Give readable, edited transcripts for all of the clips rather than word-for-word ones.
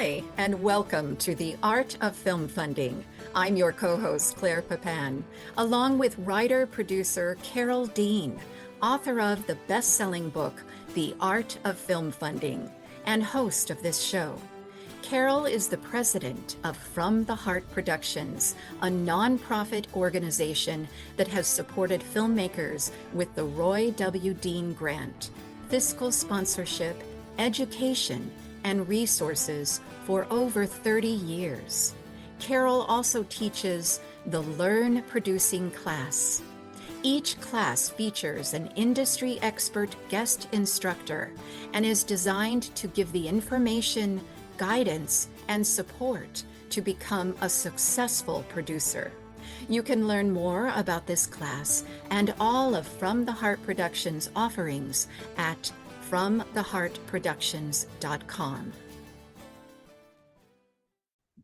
Hi, and welcome to the Art of Film Funding. I'm your co-host, Claire Papin, along with writer-producer Carol Dean, author of the best-selling book, The Art of Film Funding, and host of this show. Carol is the president of From the Heart Productions, a nonprofit organization that has supported filmmakers with the Roy W. Dean Grant, fiscal sponsorship, education, and resources for over 30 years. Carol also teaches the Learn Producing class. Each class features an industry expert guest instructor and is designed to give the information, guidance, and support to become a successful producer. You can learn more about this class and all of From the Heart Productions offerings at FromTheHeartProductions.com.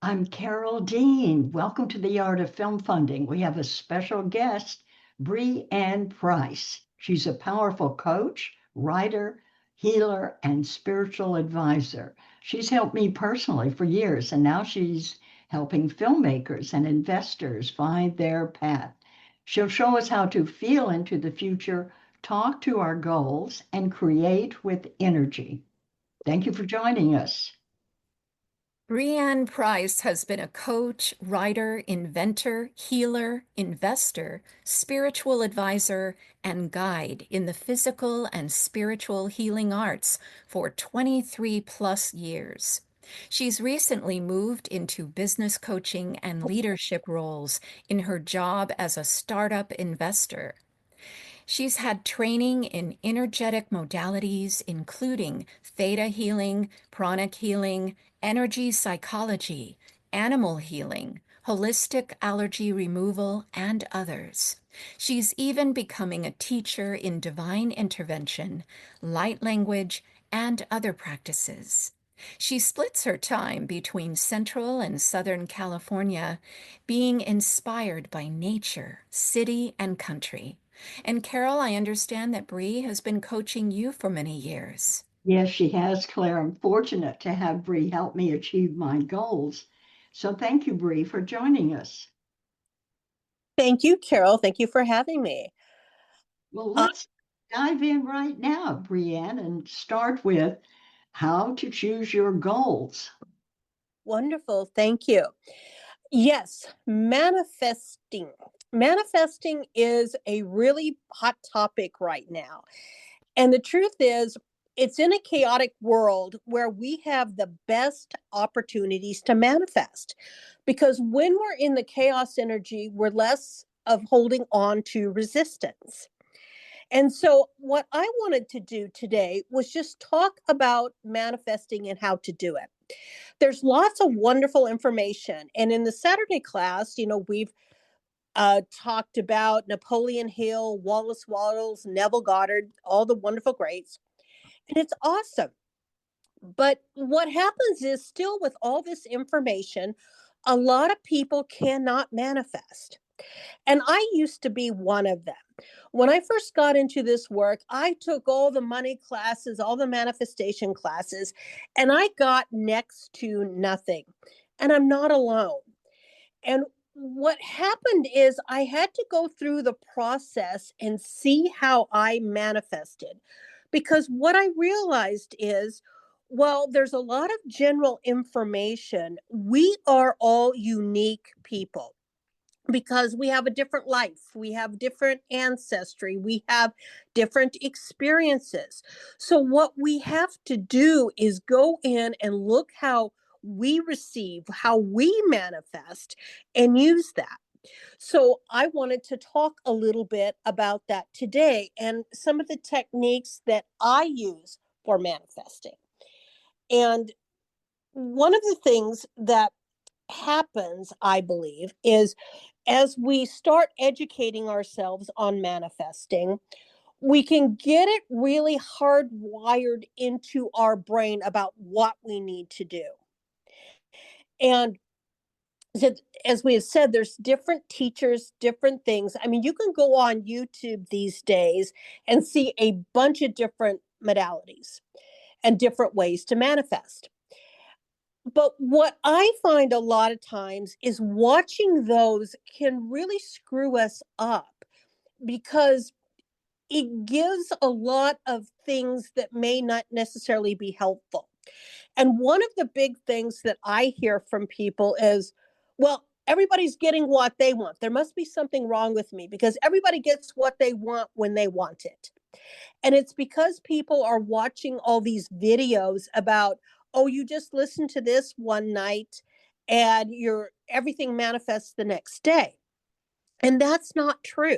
I'm Carol Dean. Welcome to the Art of Film Funding. We have a special guest, Breianne Pryse. She's a powerful coach, writer, healer, and spiritual advisor. She's helped me personally for years, and now she's helping filmmakers and investors find their path. She'll show us how to feel into the future, talk to our goals, and create with energy. Thank you for joining us. Breianne Pryse has been a coach, writer, inventor, healer, investor, spiritual advisor, and guide in the physical and spiritual healing arts for 23 plus years. She's recently moved into business coaching and leadership roles in her job as a startup investor. She's had training in energetic modalities, including Theta Healing, Pyranic Healing, energy psychology, animal healing, holistic allergy removal, and others. She's even becoming a teacher in divine intervention, light language, and other practices. She splits her time between Central and Southern California, being inspired by nature, city, and country. And Carol, I understand that Bree has been coaching you for many years. Yes, she has, Claire. I'm fortunate to have Bree help me achieve my goals. So thank you, Bree, for joining us. Thank you, Carol. Thank you for having me. Well, let's dive in right now, Breanne, and start with how to choose your goals. Wonderful. Thank you. Yes, manifesting. Manifesting is a really hot topic right now. And the truth is, it's in a chaotic world where we have the best opportunities to manifest. Because when we're in the chaos energy, we're less of holding on to resistance. And so, what I wanted to do today was just talk about manifesting and how to do it. There's lots of wonderful information. And in the Saturday class, we've talked about Napoleon Hill, Wallace Wattles, Neville Goddard, all the wonderful greats. And it's awesome. But what happens is, still with all this information, a lot of people cannot manifest. And I used to be one of them. When I first got into this work, I took all the money classes, all the manifestation classes, and I got next to nothing. And I'm not alone. And what happened is I had to go through the process and see how I manifested. Because what I realized is, well, there's a lot of general information. We are all unique people, because we have a different life, we have different ancestry, we have different experiences. So what we have to do is go in and look how we receive, how we manifest, and use that. So I wanted to talk a little bit about that today and some of the techniques that I use for manifesting. And one of the things that happens, I believe, is as we start educating ourselves on manifesting, we can get it really hardwired into our brain about what we need to do. And as we have said, there's different teachers, different things. I mean, you can go on YouTube these days and see a bunch of different modalities and different ways to manifest. But what I find a lot of times is watching those can really screw us up because it gives a lot of things that may not necessarily be helpful. And one of the big things that I hear from people is, well, everybody's getting what they want. There must be something wrong with me because everybody gets what they want when they want it. And it's because people are watching all these videos about, oh, you just listen to this one night and your everything manifests the next day. And that's not true.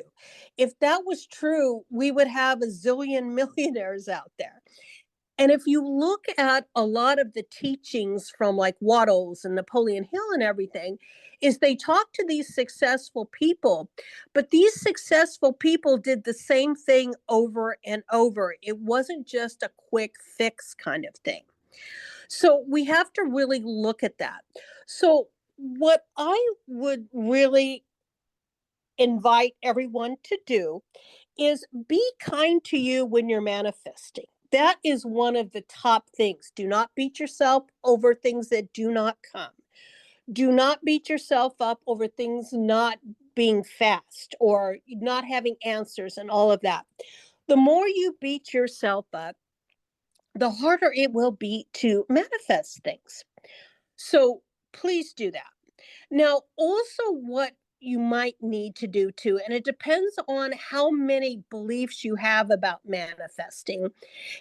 If that was true, we would have a zillion millionaires out there. And if you look at a lot of the teachings from like Waddles and Napoleon Hill and everything, is they talk to these successful people, but these successful people did the same thing over and over. It wasn't just a quick fix kind of thing. So we have to really look at that. So what I would really invite everyone to do is be kind to you when you're manifesting. That is one of the top things. Do not beat yourself over things that do not come. Do not beat yourself up over things not being fast or not having answers and all of that. The more you beat yourself up, the harder it will be to manifest things. So please do that. Now, also what you might need to do too, and it depends on how many beliefs you have about manifesting,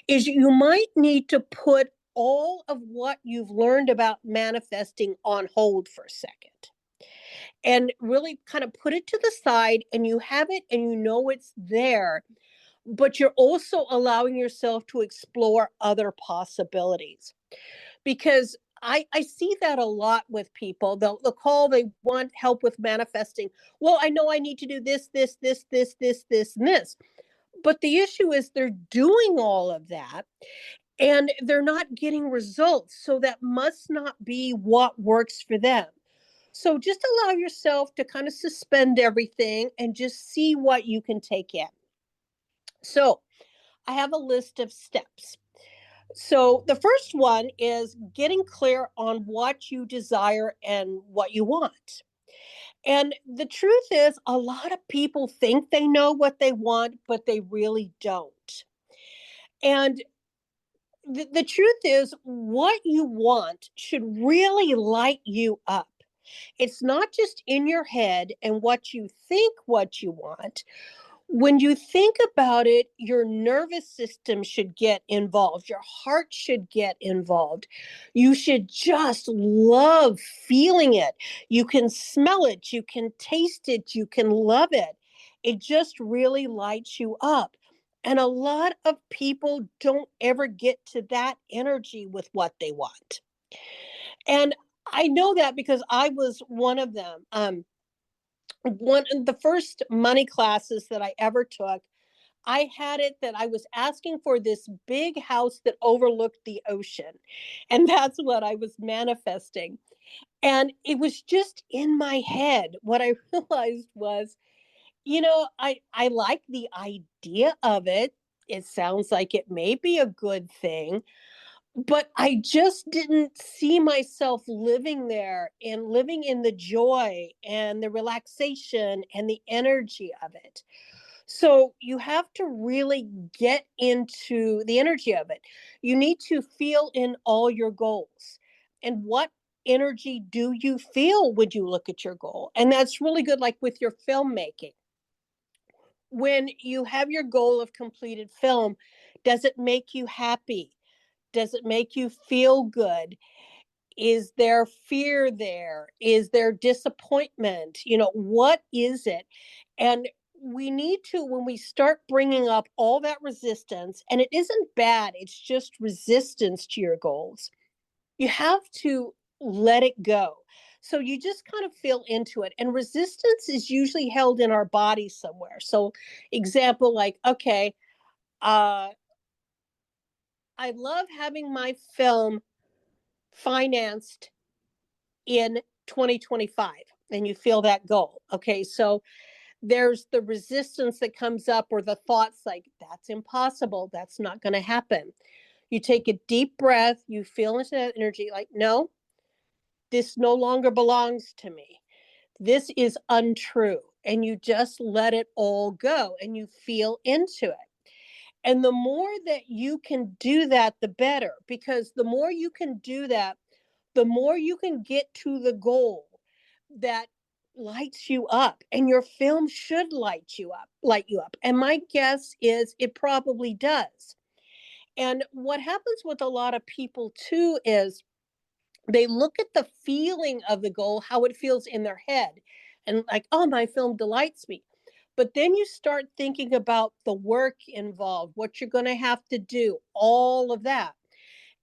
is you might need to put all of what you've learned about manifesting on hold for a second and really kind of put it to the side, and you have it and you know it's there, but you're also allowing yourself to explore other possibilities. Because I see that a lot with people. They'll call, they want help with manifesting. Well, I know I need to do this, and this. But the issue is they're doing all of that and they're not getting results. So that must not be what works for them. So just allow yourself to kind of suspend everything and just see what you can take in. So I have a list of steps. So the first one is getting clear on what you desire and what you want. And the truth is, a lot of people think they know what they want, but they really don't. And the truth is, what you want should really light you up. It's not just in your head and what you think what you want. When you think about it, your nervous system should get involved. Your heart should get involved. You should just love feeling it. You can smell it. You can taste it. You can love it. It just really lights you up. And a lot of people don't ever get to that energy with what they want. And I know that because I was one of them. One of the first money classes that I ever took, I had it that I was asking for this big house that overlooked the ocean. And that's what I was manifesting. And it was just in my head. What I realized was, I like the idea of it. It sounds like it may be a good thing, but I just didn't see myself living there and living in the joy and the relaxation and the energy of it. So you have to really get into the energy of it. You need to feel in all your goals. And what energy do you feel when you look at your goal? And that's really good, like with your filmmaking. When you have your goal of completed film, does it make you happy? Does it make you feel good? Is there fear there? Is there disappointment? What is it? And we need to, when we start bringing up all that resistance, and it isn't bad, it's just resistance to your goals, you have to let it go. So you just kind of feel into it. And resistance is usually held in our body somewhere. So, example, like, okay, uh, I love having my film financed in 2025, and you feel that goal. Okay, so there's the resistance that comes up, or the thoughts like, that's impossible, that's not going to happen. You take a deep breath, you feel into that energy, like, no, this no longer belongs to me. This is untrue. And you just let it all go and you feel into it. And the more that you can do that, the better, because the more you can do that, the more you can get to the goal that lights you up. And your film should light you up. And my guess is it probably does. And what happens with a lot of people too is they look at the feeling of the goal, how it feels in their head, and like, oh, my film delights me. But then you start thinking about the work involved, what you're going to have to do, all of that.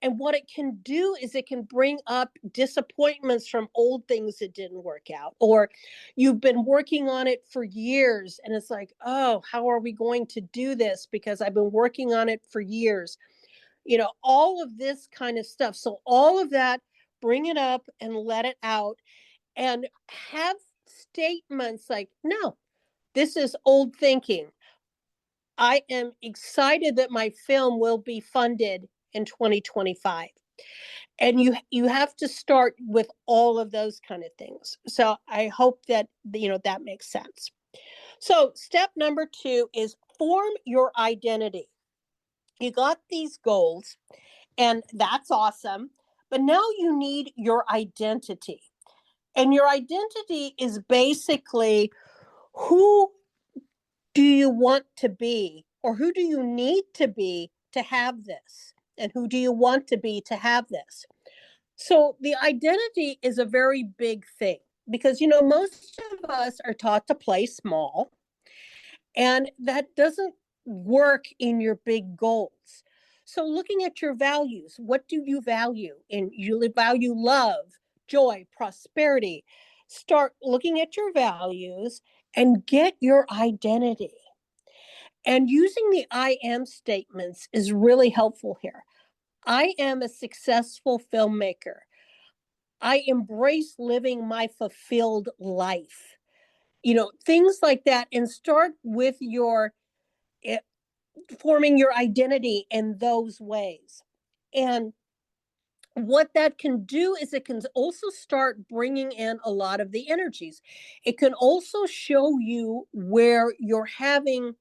And what it can do is it can bring up disappointments from old things that didn't work out, or you've been working on it for years and it's like, oh, how are we going to do this? Because I've been working on it for years. All of this kind of stuff. So all of that, bring it up and let it out and have statements like, no, this is old thinking. I am excited that my film will be funded in 2025. And you have to start with all of those kind of things. So I hope that that makes sense. So step number 2 is form your identity. You got these goals, and that's awesome. But now you need your identity. And your identity is basically, who do you want to be, or who do you need to be to have this? And who do you want to be to have this? So the identity is a very big thing because, most of us are taught to play small, and that doesn't work in your big goals. So looking at your values, what do you value? And you value love, joy, prosperity. Start looking at your values and get your identity. And using the I am statements is really helpful here. I am a successful filmmaker. I embrace living my fulfilled life. Things like that, and start with your forming your identity in those ways. And what that can do is it can also start bringing in a lot of the energies. It can also show you where you're having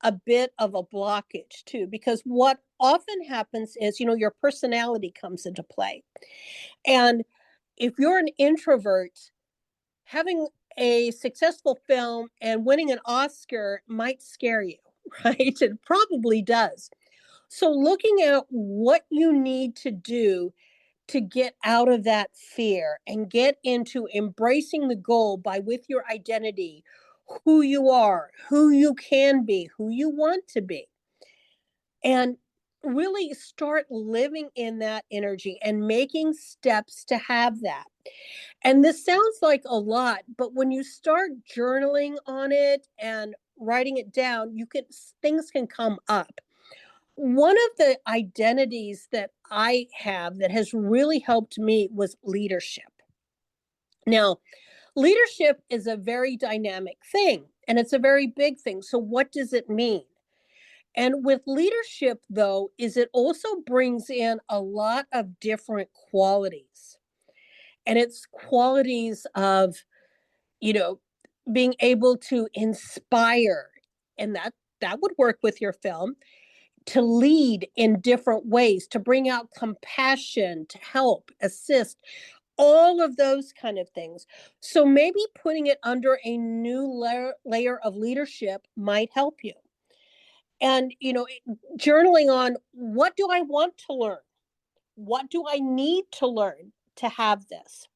a bit of a blockage too, because what often happens is, your personality comes into play. And if you're an introvert, having a successful film and winning an Oscar might scare you, right? It probably does. So looking at what you need to do to get out of that fear and get into embracing the goal by with your identity, who you are, who you can be, who you want to be, and really start living in that energy and making steps to have that. And this sounds like a lot, but when you start journaling on it and writing it down, things can come up. One of the identities that I have that has really helped me was leadership. Now, leadership is a very dynamic thing, and it's a very big thing. So what does it mean? And with leadership, though, is it also brings in a lot of different qualities. And it's qualities of, you know, being able to inspire, and that would work with your film, to lead in different ways, to bring out compassion, to help, assist, all of those kind of things. So maybe putting it under a new layer of leadership might help you. And, journaling on, what do I want to learn? What do I need to learn to have this?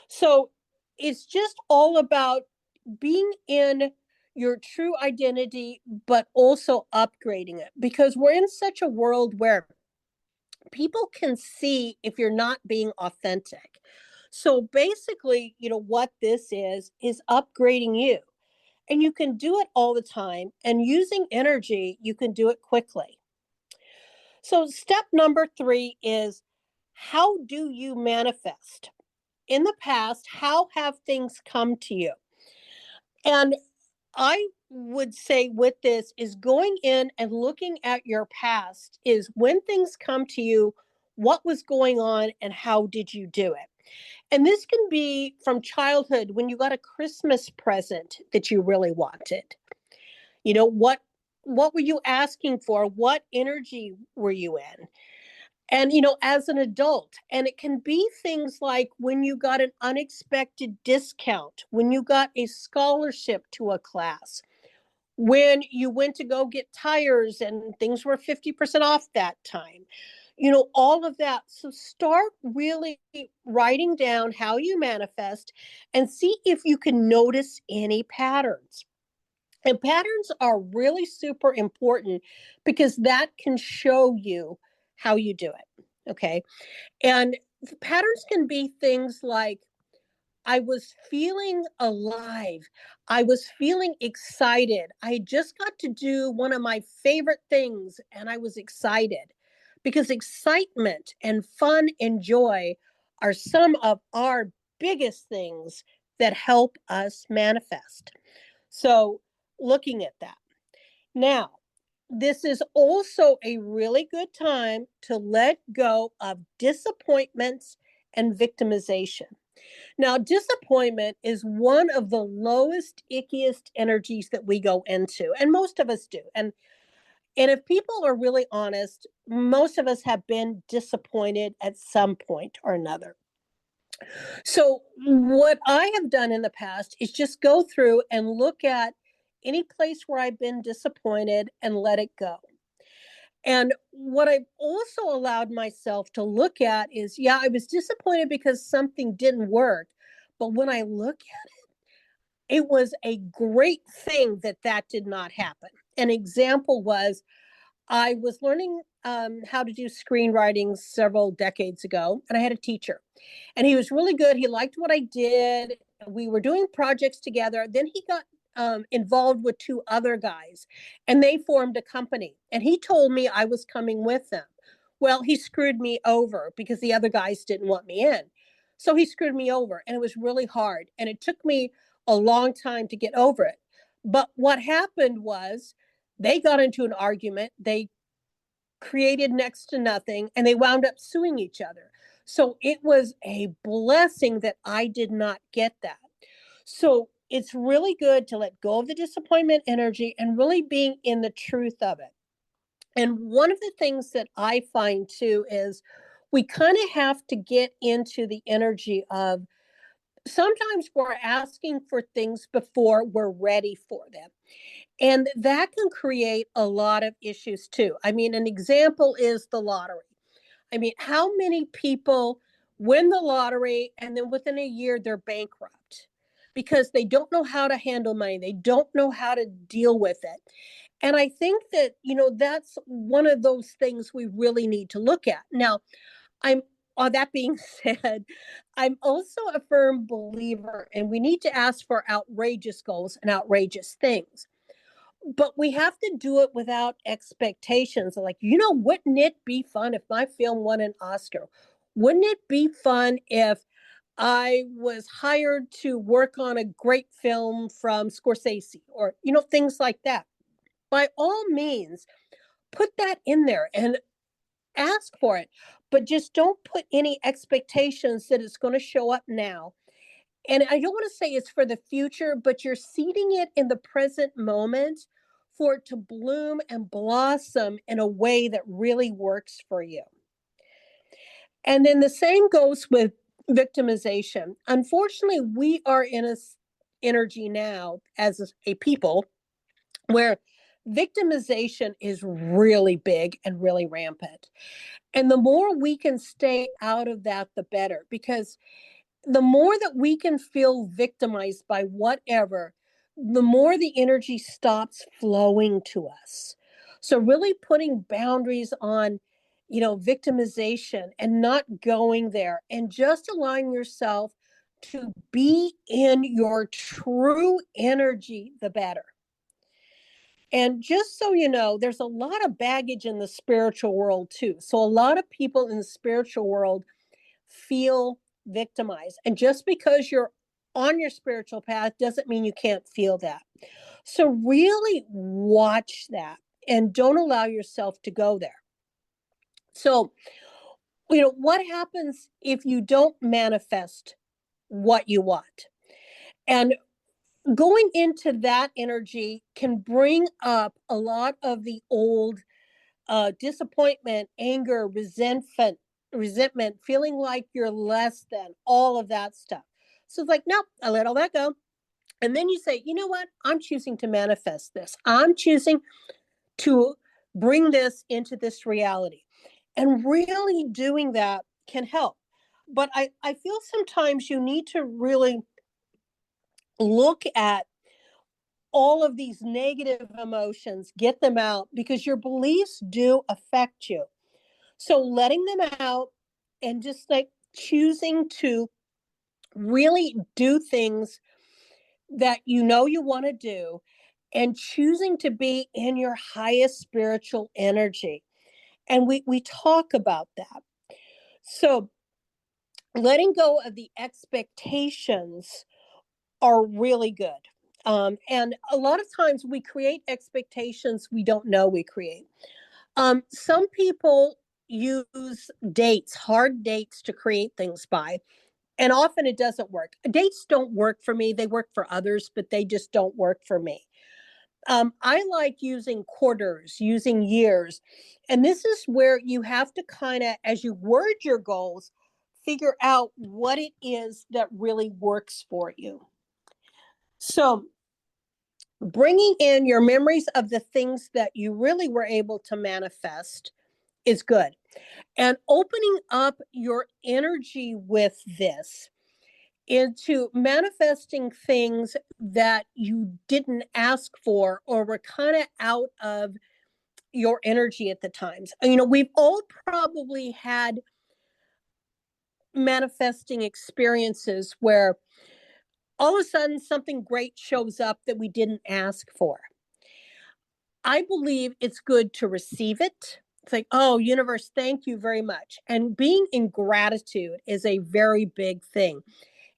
So it's just all about being in your true identity, but also upgrading it, because we're in such a world where people can see if you're not being authentic. So basically, what this is upgrading you. And you can do it all the time. And using energy, you can do it quickly. So step number 3 is, how do you manifest? In the past, how have things come to you? And I would say with this is going in and looking at your past, is when things come to you, what was going on and how did you do it? And this can be from childhood when you got a Christmas present that you really wanted. You know, what were you asking for? What energy were you in? And, as an adult, and it can be things like when you got an unexpected discount, when you got a scholarship to a class, when you went to go get tires and things were 50% off that time, all of that. So start really writing down how you manifest and see if you can notice any patterns. And patterns are really super important because that can show you how you do it. Okay. And patterns can be things like, I was feeling alive. I was feeling excited. I just got to do one of my favorite things and I was excited because excitement and fun and joy are some of our biggest things that help us manifest. So, looking at that. Now, this is also a really good time to let go of disappointments and victimization. Now, disappointment is one of the lowest, ickiest energies that we go into, and most of us do. And if people are really honest, most of us have been disappointed at some point or another. So, what I have done in the past is just go through and look at any place where I've been disappointed and let it go. And what I've also allowed myself to look at is, yeah, I was disappointed because something didn't work. But when I look at it, it was a great thing that that did not happen. An example was I was learning how to do screenwriting several decades ago, and I had a teacher, and he was really good. He liked what I did. We were doing projects together. Then he got involved with two other guys, and they formed a company. And he told me I was coming with them. Well, he screwed me over because the other guys didn't want me in. So he screwed me over, and it was really hard. And it took me a long time to get over it. But what happened was they got into an argument. They created next to nothing and they wound up suing each other. So it was a blessing that I did not get that. So it's really good to let go of the disappointment energy and really being in the truth of it. And one of the things that I find too is we kind of have to get into the energy of sometimes we're asking for things before we're ready for them. And that can create a lot of issues too. I mean, an example is the lottery. I mean, how many people win the lottery and then within a year they're bankrupt because they don't know how to handle money, they don't know how to deal with it. And I think that, that's one of those things we really need to look at. Now, I'm that being said, I'm also a firm believer, and we need to ask for outrageous goals and outrageous things. But we have to do it without expectations. Like, wouldn't it be fun if my film won an Oscar? Wouldn't it be fun if I was hired to work on a great film from Scorsese or, things like that? By all means, put that in there and ask for it, but just don't put any expectations that it's going to show up now. And I don't want to say it's for the future, but you're seeding it in the present moment for it to bloom and blossom in a way that really works for you. And then the same goes with victimization. Unfortunately, we are in a energy now as a people where victimization is really big and really rampant. And the more we can stay out of that, the better, because the more that we can feel victimized by whatever, the more the energy stops flowing to us. So really putting boundaries on, victimization and not going there and just allowing yourself to be in your true energy, the better. And just so you know, there's a lot of baggage in the spiritual world too. So a lot of people in the spiritual world feel victimized. And just because you're on your spiritual path doesn't mean you can't feel that. So really watch that and don't allow yourself to go there. So what happens if you don't manifest what you want? And going into that energy can bring up a lot of the old disappointment, anger, resentment, feeling like you're less than, all of that stuff. So it's like, nope, I let all that go. And then you say, you know what? I'm choosing to manifest this. I'm choosing to bring this into this reality. And really doing that can help. But I feel sometimes you need to really look at all of these negative emotions, get them out, because your beliefs do affect you. So letting them out and just like choosing to really do things that you know you want to do, and choosing to be in your highest spiritual energy. And we talk about that. So letting go of the expectations are really good. And a lot of times we create expectations we don't know we create. Some people use dates, hard dates, to create things by, and often it doesn't work. Dates don't work for me. They work for others, but they just don't work for me. I like using quarters, using years. And this is where you have to kind of, as you word your goals, figure out what it is that really works for you. So bringing in your memories of the things that you really were able to manifest is good. And opening up your energy with this into manifesting things that you didn't ask for or were kind of out of your energy at the times. We've all probably had manifesting experiences where all of a sudden something great shows up that we didn't ask for. I believe it's good to receive it. It's like, oh, universe, thank you very much. And being in gratitude is a very big thing.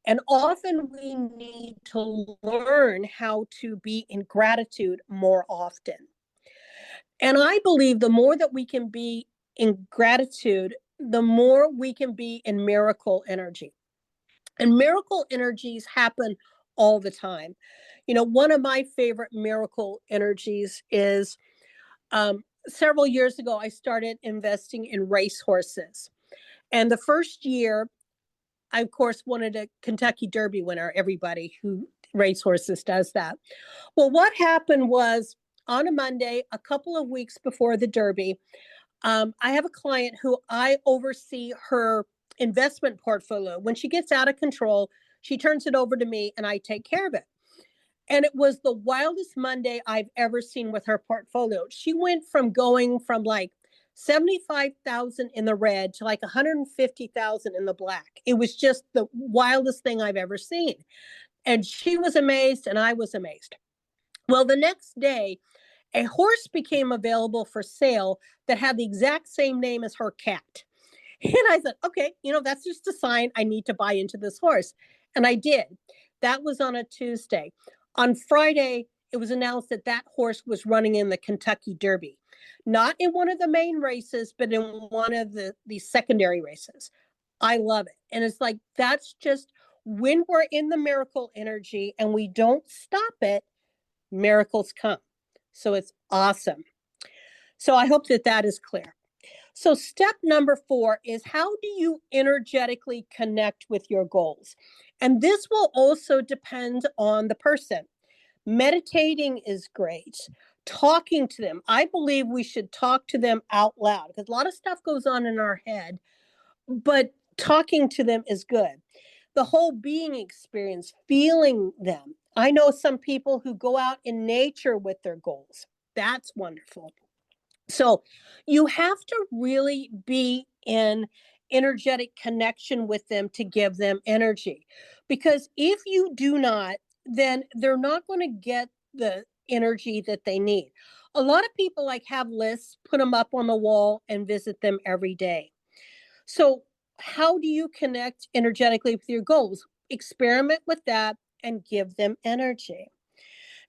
And often we need to learn how to be in gratitude more often. And I believe the more that we can be in gratitude, the more we can be in miracle energy. And miracle energies happen all the time. One of my favorite miracle energies is several years ago, I started investing in racehorses. And the first year, I, of course, wanted a Kentucky Derby winner. Everybody who racehorses does that. Well, what happened was on a Monday, a couple of weeks before the Derby, I have a client who I oversee her investment portfolio. When she gets out of control, she turns it over to me and I take care of it. And it was the wildest Monday I've ever seen with her portfolio. She went from going from like 75,000 in the red to like 150,000 in the black. It was just the wildest thing I've ever seen. And she was amazed and I was amazed. Well, the next day, a horse became available for sale that had the exact same name as her cat. And I said, okay, that's just a sign I need to buy into this horse. And I did. That was on a Tuesday. On Friday, it was announced that that horse was running in the Kentucky Derby, not in one of the main races, but in one of the secondary races. I love it. And it's like, that's just when we're in the miracle energy and we don't stop it, miracles come. So it's awesome. So I hope that that is clear. So step number 4 is, how do you energetically connect with your goals? And this will also depend on the person. Meditating is great. Talking to them. I believe we should talk to them out loud because a lot of stuff goes on in our head, but talking to them is good. The whole being experience, feeling them. I know some people who go out in nature with their goals. That's wonderful. So you have to really be in energetic connection with them to give them energy. Because if you do not, then they're not going to get the energy that they need. A lot of people like have lists, put them up on the wall and visit them every day. So how do you connect energetically with your goals? Experiment with that and give them energy.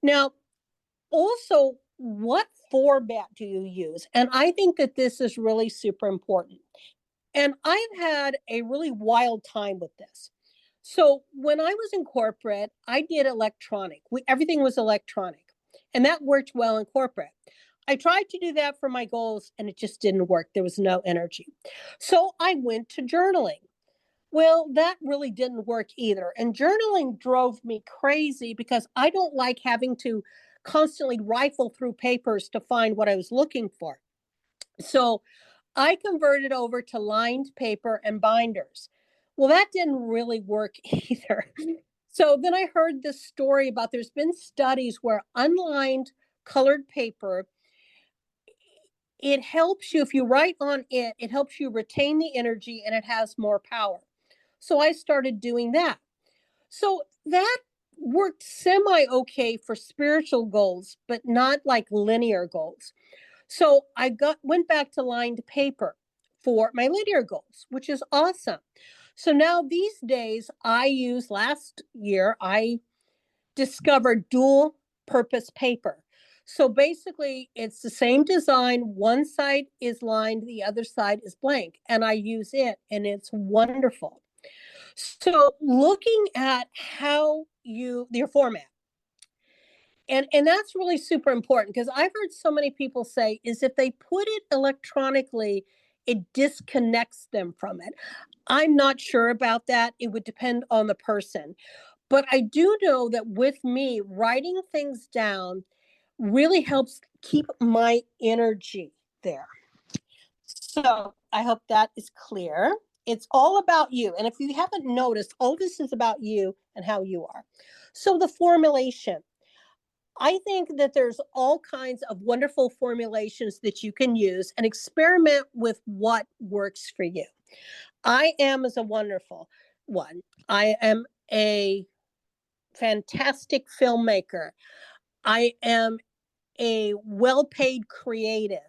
Now, also, what format do you use? And I think that this is really super important. And I've had a really wild time with this. So when I was in corporate, I did electronic. Everything was electronic, and that worked well in corporate. I tried to do that for my goals, and it just didn't work. There was no energy. So I went to journaling. Well, that really didn't work either. And journaling drove me crazy because I don't like having to constantly rifle through papers to find what I was looking for. So I converted over to lined paper and binders. Well, that didn't really work either. So then I heard this story about there's been studies where unlined colored paper, it helps you, if you write on it, it helps you retain the energy and it has more power. So I started doing that. So that worked semi okay for spiritual goals, but not like linear goals. So I went back to lined paper for my linear goals, which is awesome. So now these days last year, I discovered dual purpose paper. So basically it's the same design. One side is lined, the other side is blank, and I use it and it's wonderful. So looking at how your format, and that's really super important, because I've heard so many people say is if they put it electronically, it disconnects them from it. I'm not sure about that. It would depend on the person. But I do know that with me, writing things down really helps keep my energy there. So I hope that is clear. It's all about you. And if you haven't noticed, all this is about you and how you are. So the formulation. I think that there's all kinds of wonderful formulations that you can use and experiment with what works for you. I am as a wonderful one. I am a fantastic filmmaker. I am a well-paid creative.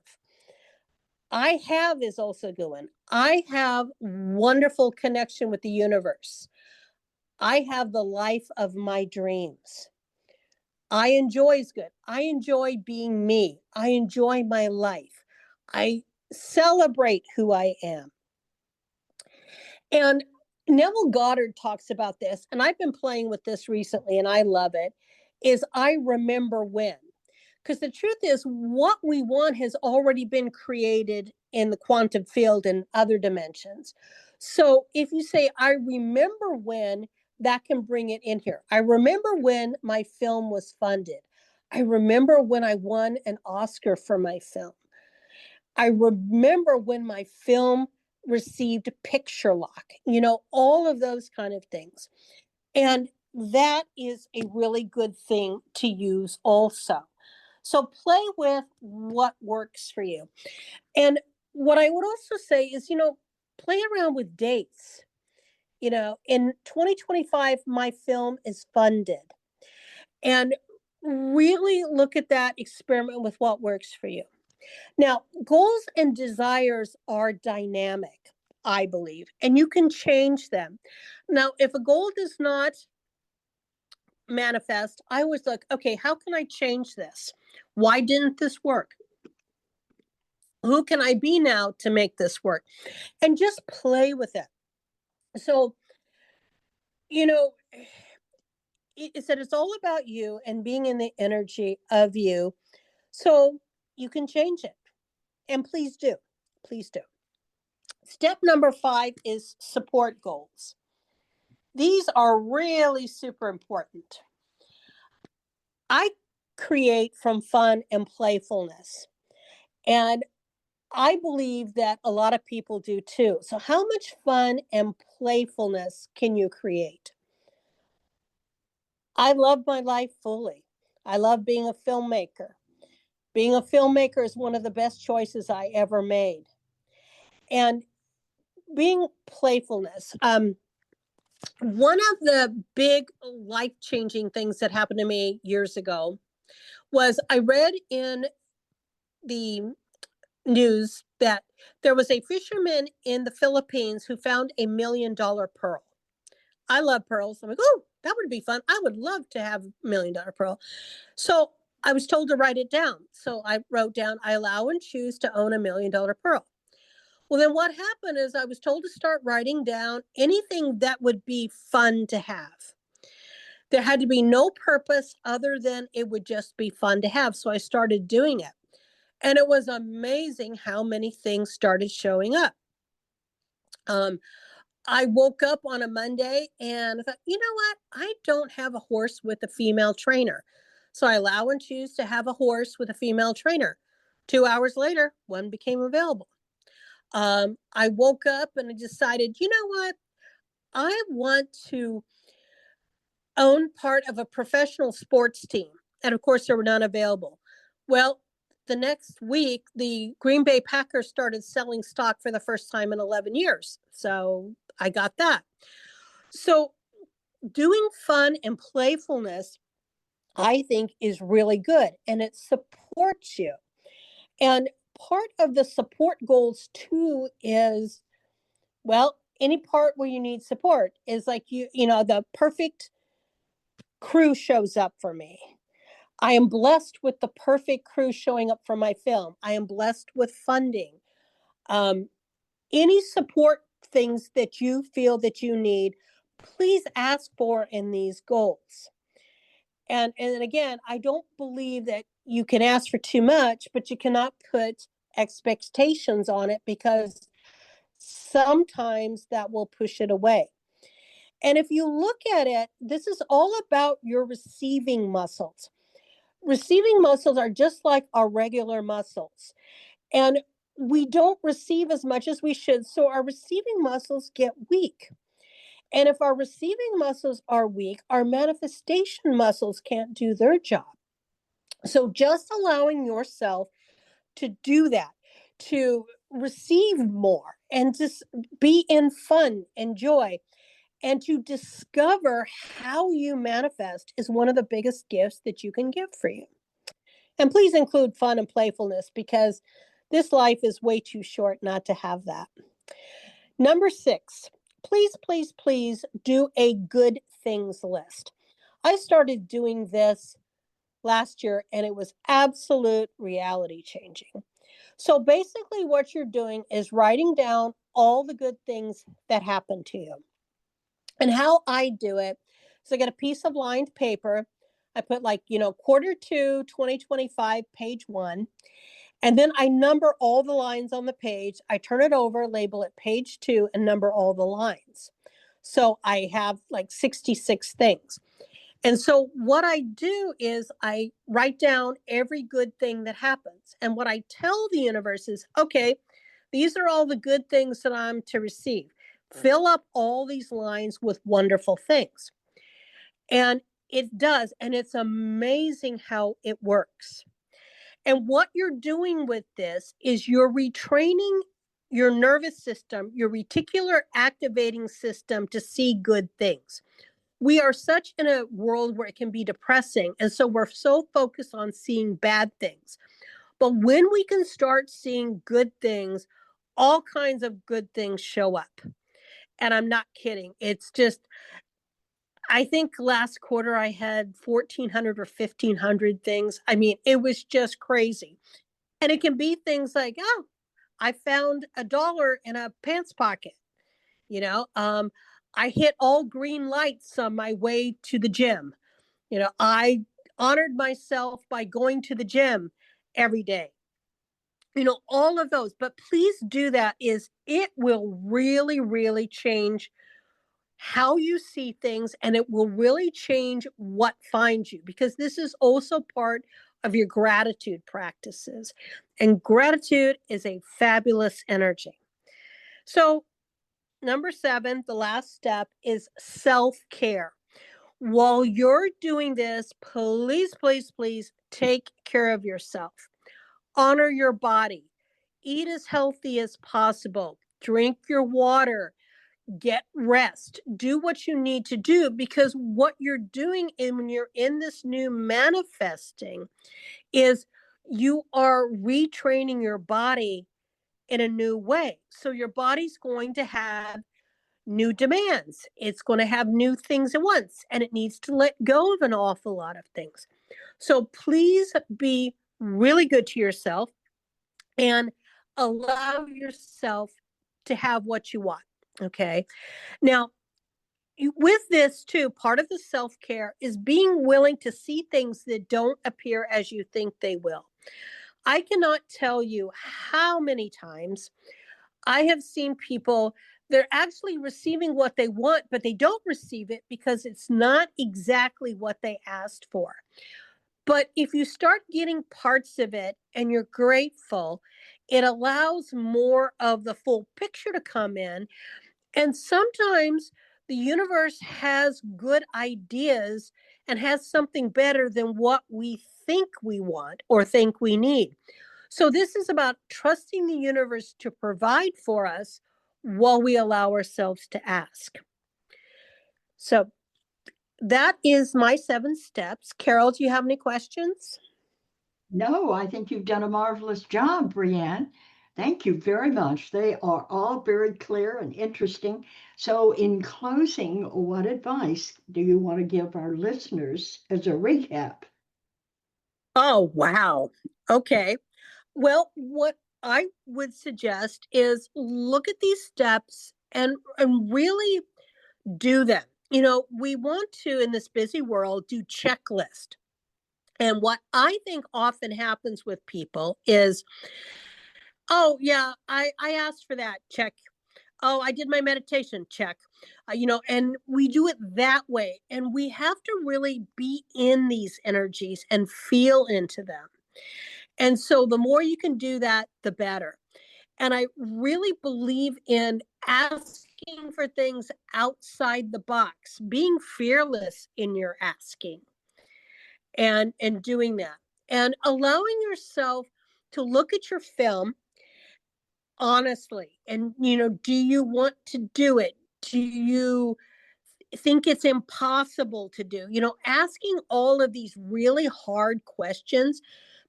I have is also good. I have wonderful connection with the universe. I have the life of my dreams. I enjoy is good. I enjoy being me. I enjoy my life. I celebrate who I am. And Neville Goddard talks about this, and I've been playing with this recently, and I love it, is I remember when. Because the truth is, what we want has already been created in the quantum field and other dimensions. So if you say, I remember when, that can bring it in here. I remember when my film was funded. I remember when I won an Oscar for my film. I remember when my film received picture lock, all of those kind of things. And that is a really good thing to use also. So play with what works for you. And what I would also say is, play around with dates. In 2025, my film is funded. And really look at that, experiment with what works for you. Now, goals and desires are dynamic, I believe, and you can change them. Now, if a goal does not manifest, I was like, okay, how can I change this? Why didn't this work? Who can I be now to make this work? And just play with it. So, it said it's all about you and being in the energy of you. So you can change it. And please do. Please do. Step number 5 is support goals. These are really super important. I create from fun and playfulness. And I believe that a lot of people do too. So how much fun and playfulness can you create? I love my life fully. I love being a filmmaker. Being a filmmaker is one of the best choices I ever made. And being playfulness. One of the big life-changing things that happened to me years ago was I read in the news that there was a fisherman in the Philippines who found $1 million pearl. I love pearls. I'm like, oh, that would be fun. I would love to have $1 million pearl. So I was told to write it down. So I wrote down, I allow and choose to own $1 million pearl. Well, then what happened is I was told to start writing down anything that would be fun to have. There had to be no purpose other than it would just be fun to have. So I started doing it. And it was amazing how many things started showing up. I woke up on a Monday and I thought, you know what? I don't have a horse with a female trainer. So I allow and choose to have a horse with a female trainer. 2 hours later, one became available. I woke up and I decided, you know what? I want to own part of a professional sports team. And of course, there were none available. Well, the next week, the Green Bay Packers started selling stock for the first time in 11 years. So I got that. So doing fun and playfulness, I think, is really good and it supports you. And part of the support goals too is, well, any part where you need support is like the perfect crew shows up for me. I am blessed with the perfect crew showing up for my film. I am blessed with funding. Um, any support things that you feel that you need, please ask for in these goals. And again, I don't believe that you can ask for too much, but you cannot put expectations on it because sometimes that will push it away. And if you look at it, this is all about your receiving muscles. Receiving muscles are just like our regular muscles. And we don't receive as much as we should. So our receiving muscles get weak. And if our receiving muscles are weak, our manifestation muscles can't do their job. So just allowing yourself to do that, to receive more and just be in fun and joy and to discover how you manifest is one of the biggest gifts that you can give for you. And please include fun and playfulness because this life is way too short not to have that. Number 6, please do a good things list. I started doing this last year and it was absolute reality changing. So basically what you're doing is writing down all the good things that happened to you. And how I do it is I get a piece of lined paper. I put Q2 2025 page 1. And then I number all the lines on the page. I turn it over, label it page 2, and number all the lines. So I have 66 things. And so what I do is I write down every good thing that happens. And what I tell the universe is, okay, these are all the good things that I'm to receive. Fill up all these lines with wonderful things. And it does. And it's amazing how it works. And what you're doing with this is you're retraining your nervous system, your reticular activating system to see good things. We are such in a world where it can be depressing. And so we're so focused on seeing bad things. But when we can start seeing good things, all kinds of good things show up. And I'm not kidding. It's just, I think last quarter I had 1,400 or 1,500 things. I mean, it was just crazy. And it can be things like, oh, I found $1 in a pants pocket. I hit all green lights on my way to the gym. I honored myself by going to the gym every day. All of those. But please do that. It will really, really change how you see things, and it will really change what finds you, because this is also part of your gratitude practices. And gratitude is a fabulous energy. So, number 7, the last step is self-care. While you're doing this, please take care of yourself. Honor your body. Eat as healthy as possible. Drink your water. Get rest. Do what you need to do, because what you're doing when you're in this new manifesting is you are retraining your body in a new way. So your body's going to have new demands. It's going to have new things at once, and it needs to let go of an awful lot of things. So please be really good to yourself. And allow yourself to have what you want. Okay. Now, with this too, part of the self-care is being willing to see things that don't appear as you think they will. I cannot tell you how many times I have seen people, they're actually receiving what they want, but they don't receive it because it's not exactly what they asked for. But if you start getting parts of it and you're grateful, it allows more of the full picture to come in. And sometimes the universe has good ideas and has something better than what we think we want or think we need. So this is about trusting the universe to provide for us while we allow ourselves to ask. So that is my 7 steps. Carol, do you have any questions? No, I think you've done a marvelous job, Breianne. Thank you very much. They are all very clear and interesting. So, in closing, what advice do you want to give our listeners as a recap? Oh, wow. Okay. Well, what I would suggest is look at these steps and really do them. You know, we want to, in this busy world, do checklist. And what I think often happens with people is, oh, yeah, I asked for that, check. Oh, I did my meditation, check. And we do it that way. And we have to really be in these energies and feel into them. And so the more you can do that, the better. And I really believe in asking for things outside the box, being fearless in your asking and doing that. And allowing yourself to look at your film honestly. And, do you want to do it? Do you think it's impossible to do? Asking all of these really hard questions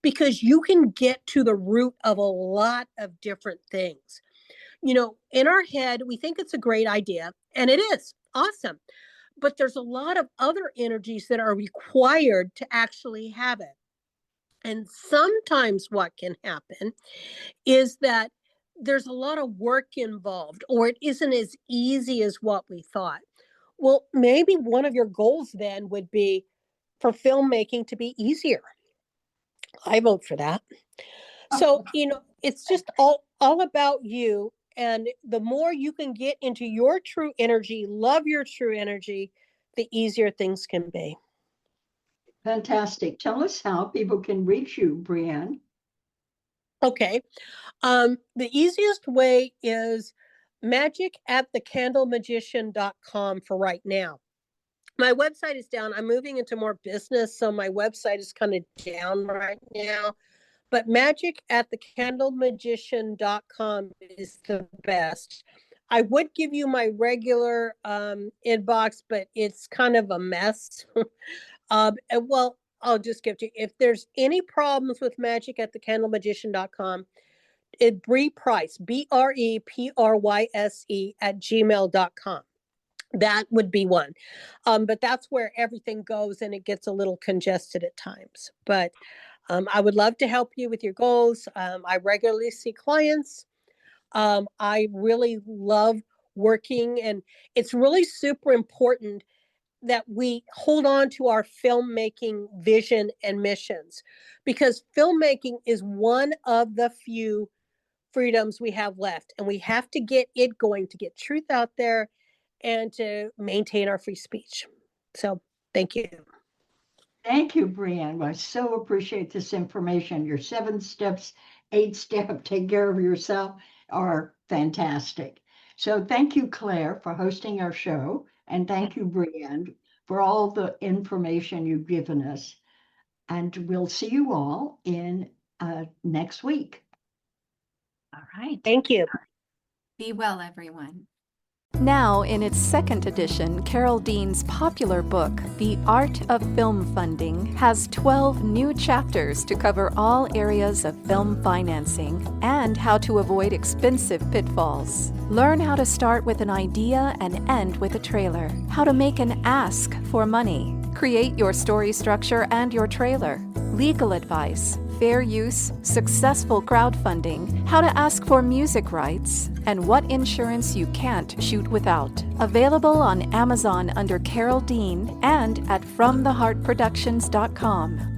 because you can get to the root of a lot of different things. In our head, we think it's a great idea, and it is awesome. But there's a lot of other energies that are required to actually have it. And sometimes what can happen is that there's a lot of work involved, or it isn't as easy as what we thought. Well, maybe one of your goals then would be for filmmaking to be easier. I vote for that. So, it's just all about you. And the more you can get into your true energy, love your true energy, the easier things can be. Fantastic. Tell us how people can reach you, Breianne. Okay. The easiest way is magic@thecandlemagician.com for right now. My website is down. I'm moving into more business, so my website is kind of down right now. But magic@thecandlemagician.com is the best. I would give you my regular inbox, but it's kind of a mess. Well, I'll just give to you. If there's any problems with magic@thecandlemagician.com, Brie Pryse, BREPRYSE @gmail.com. That would be one. But that's where everything goes and it gets a little congested at times. But I would love to help you with your goals. I regularly see clients. I really love working, and it's really super important that we hold on to our filmmaking vision and missions, because filmmaking is one of the few freedoms we have left, and we have to get it going to get truth out there and to maintain our free speech. So thank you. Thank you, Breianne. I so appreciate this information. Your 7 steps, 8-step, take care of yourself are fantastic. So thank you, Claire, for hosting our show. And thank you, Breianne, for all the information you've given us. And we'll see you all in next week. All right. Thank you. Be well, everyone. Now, in its 2nd edition, Carol Dean's popular book, The Art of Film Funding, has 12 new chapters to cover all areas of film financing and how to avoid expensive pitfalls. Learn how to start with an idea and end with a trailer, how to make an ask for money, create your story structure and your trailer, legal advice, fair use, successful crowdfunding, how to ask for music rights, and what insurance you can't shoot without. Available on Amazon under Carol Dean and at FromTheHeartProductions.com.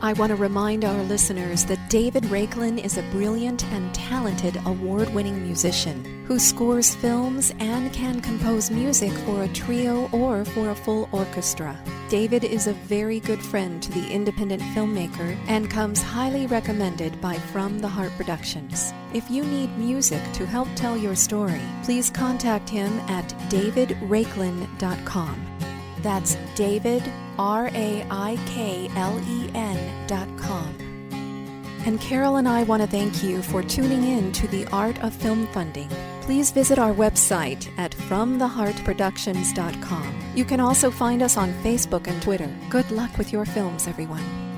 I want to remind our listeners that David Raiklin is a brilliant and talented award-winning musician who scores films and can compose music for a trio or for a full orchestra. David is a very good friend to the independent filmmaker and comes highly recommended by From the Heart Productions. If you need music to help tell your story, please contact him at davidraiklin.com. That's David, RAIKLEN.com. And Carol and I want to thank you for tuning in to The Art of Film Funding. Please visit our website at FromTheHeartProductions.com. You can also find us on Facebook and Twitter. Good luck with your films, everyone.